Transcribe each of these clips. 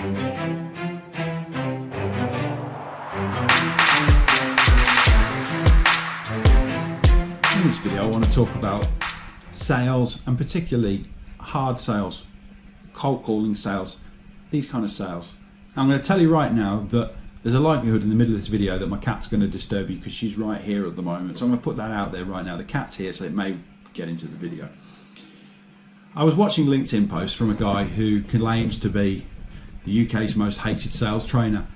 In this video I want to talk about sales, and particularly hard sales, cold calling sales, these kind of sales. I'm going to tell you right now that there's a likelihood in the middle of this video that my cat's going to disturb you because she's right here at the moment, so I'm going to put that out there right now. The cat's here, so it may get into the video. I was watching LinkedIn posts from a guy who claims to be the UK's most hated sales trainer.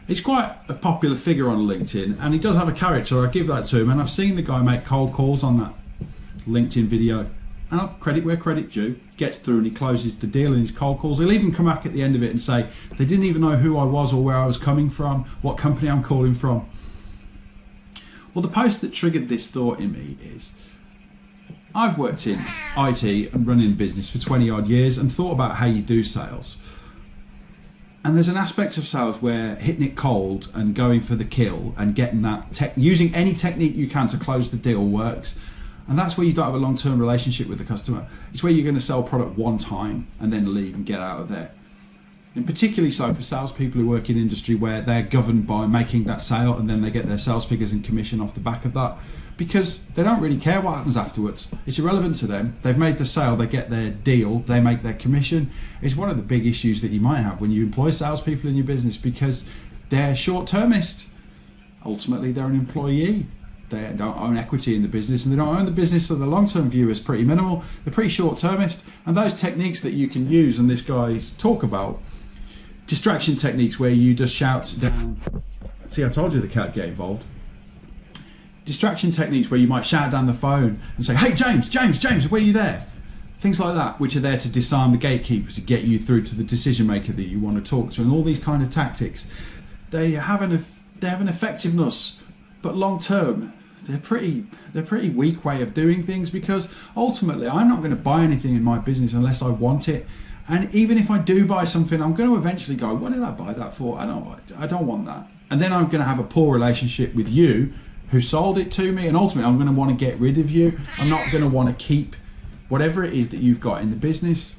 He's quite a popular figure on LinkedIn, and he does have a character, I give that to him, and I've seen the guy make cold calls on that LinkedIn video, and I'll credit where credit due. Gets through and he closes the deal in his cold calls. He'll even come back at the end of it and say they didn't even know who I was or where I was coming from, what company I'm calling from. Well, the post that triggered this thought in me is, I've worked in IT and running a business for 20 odd years and thought about how you do sales. And there's an aspect of sales where hitting it cold and going for the kill and getting that using any technique you can to close the deal works. And that's where you don't have a long-term relationship with the customer. It's where you're going to sell product one time and then leave and get out of there. And particularly so for salespeople who work in industry where they're governed by making that sale and then they get their sales figures and commission off the back of that, because they don't really care what happens afterwards. It's irrelevant to them. They've made the sale, they get their deal, they make their commission. It's one of the big issues that you might have when you employ salespeople in your business, because they're short-termist. Ultimately, they're an employee. They don't own equity in the business, and they don't own the business, so the long-term view is pretty minimal. They're pretty short-termist, and those techniques that you can use, and this guy's talk about, distraction techniques where you just shout down. See, I told you the cat get involved. Distraction techniques where you might shout down the phone and say, "Hey James, where are you there?" Things like that, which are there to disarm the gatekeepers, to get you through to the decision maker that you want to talk to, and all these kind of tactics. They have an effectiveness, but long term, they're pretty weak way of doing things, because ultimately I'm not going to buy anything in my business unless I want it. And even if I do buy something, I'm going to eventually go, what did I buy that for? I don't want that. And then I'm going to have a poor relationship with you who sold it to me, and ultimately I'm going to want to get rid of you. I'm not going to want to keep whatever it is that you've got in the business.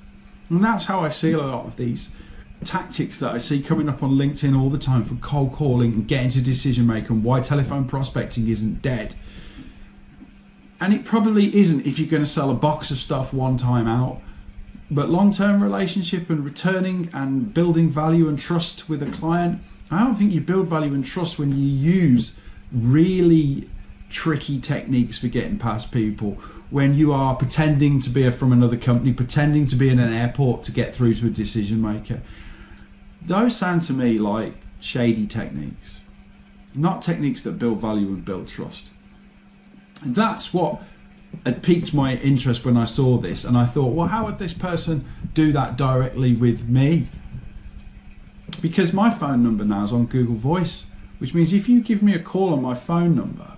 And that's how I see a lot of these tactics that I see coming up on LinkedIn all the time for cold calling and getting to decision making, and why telephone prospecting isn't dead. And it probably isn't if you're going to sell a box of stuff one time out. But long-term relationship and returning and building value and trust with a client, I don't think you build value and trust when you use really tricky techniques for getting past people, when you are pretending to be from another company, pretending to be in an airport to get through to a decision maker. Those sound to me like shady techniques, not techniques that build value and build trust. That's what had piqued my interest when I saw this, and I thought, well, how would this person do that directly with me? Because my phone number now is on Google Voice, which means if you give me a call on my phone number,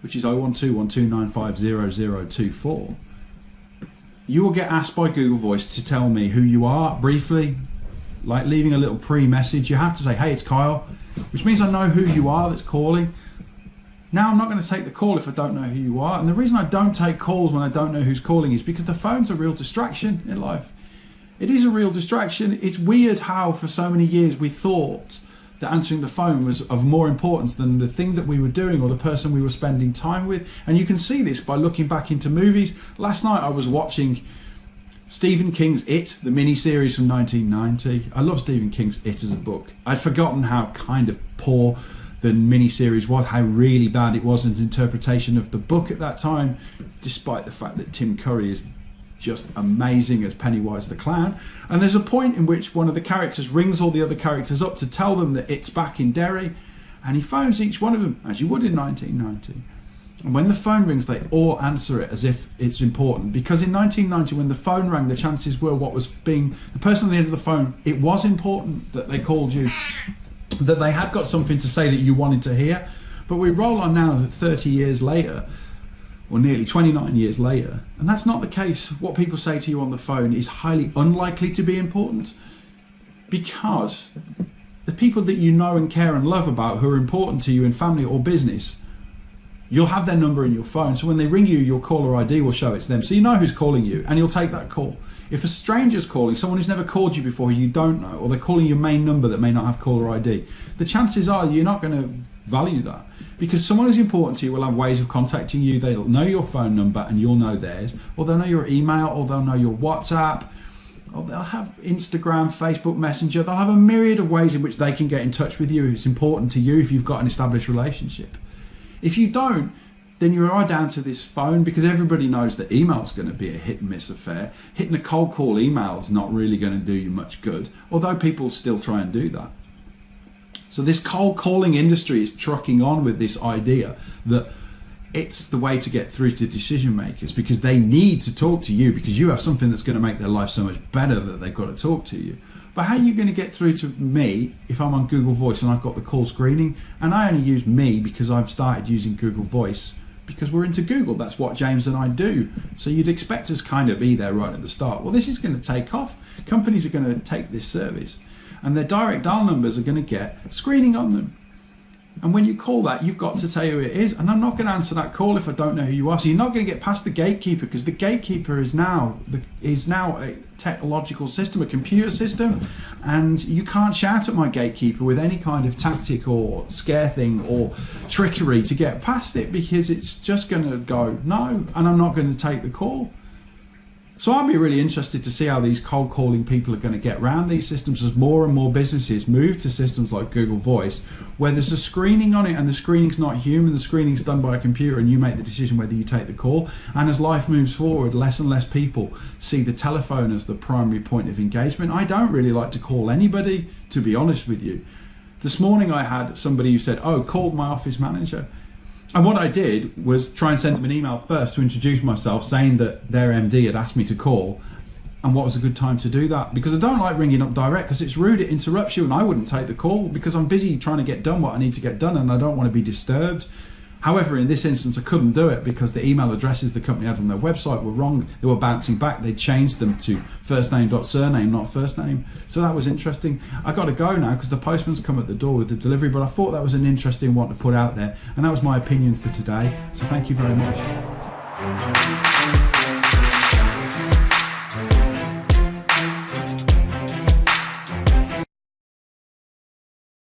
which is 01212950024, you will get asked by Google Voice to tell me who you are briefly, like leaving a little pre-message. You have to say, "Hey, it's Kyle," which means I know who you are that's calling. Now I'm not going to take the call if I don't know who you are. And the reason I don't take calls when I don't know who's calling is because the phone's a real distraction in life. It is a real distraction. It's weird how for so many years we thought that answering the phone was of more importance than the thing that we were doing or the person we were spending time with. And you can see this by looking back into movies. Last night I was watching Stephen King's It, the mini-series from 1990. I love Stephen King's It as a book. I'd forgotten how kind of poor the mini-series was, how really bad it was in interpretation of the book at that time, despite the fact that Tim Curry is just amazing as Pennywise the Clown. And there's a point in which one of the characters rings all the other characters up to tell them that it's back in Derry, and he phones each one of them, as you would in 1990. And when the phone rings, they all answer it as if it's important, because in 1990 when the phone rang, the chances were the person on the end of the phone, it was important that they called you, that they had got something to say that you wanted to hear. But we roll on now 30 years later, or nearly 29 years later, and that's not the case. What people say to you on the phone is highly unlikely to be important, because the people that you know and care and love about who are important to you in family or business, you'll have their number in your phone, so when they ring you, your caller ID will show it's them, so you know who's calling you and you'll take that call. If a stranger's calling, someone who's never called you before, who you don't know, or they're calling your main number that may not have caller ID, the chances are you're not going to value that, because someone who's important to you will have ways of contacting you. They'll know your phone number and you'll know theirs, or they'll know your email, or they'll know your WhatsApp, or they'll have Instagram, Facebook Messenger. They'll have a myriad of ways in which they can get in touch with you if it's important to you, if you've got an established relationship. If you don't, then you are down to this phone, because everybody knows that email's going to be a hit and miss affair. Hitting a cold call email is not really going to do you much good, although people still try and do that. So this cold calling industry is trucking on with this idea that it's the way to get through to decision makers, because they need to talk to you, because you have something that's going to make their life so much better that they've got to talk to you. But how are you going to get through to me if I'm on Google Voice and I've got the call screening? And I only use me because I've started using Google Voice because we're into Google. That's what James and I do. So you'd expect us kind of be there right at the start. Well, this is going to take off. Companies are going to take this service, and their direct dial numbers are going to get screening on them. And when you call that, you've got to tell who it is. And I'm not going to answer that call if I don't know who you are. So you're not going to get past the gatekeeper, because the gatekeeper is now a technological system, a computer system. And you can't shout at my gatekeeper with any kind of tactic or scare thing or trickery to get past it, because it's just going to go no, and I'm not going to take the call. So I'd be really interested to see how these cold calling people are going to get around these systems as more and more businesses move to systems like Google Voice, where there's a screening on it, and the screening's not human, the screening's done by a computer, and you make the decision whether you take the call. And as life moves forward, less and less people see the telephone as the primary point of engagement. I don't really like to call anybody, to be honest with you. This morning I had somebody who said, oh, call my office manager. And what I did was try and send them an email first to introduce myself, saying that their MD had asked me to call, and what was a good time to do that, because I don't like ringing up direct, because it's rude, it interrupts you, and I wouldn't take the call because I'm busy trying to get done what I need to get done, and I don't want to be disturbed. However, in this instance, I couldn't do it because the email addresses the company had on their website were wrong. They were bouncing back. They'd changed them to first name dot surname, not first name. So that was interesting. I got to go now because the postman's come at the door with the delivery, but I thought that was an interesting one to put out there. And that was my opinion for today. So thank you very much.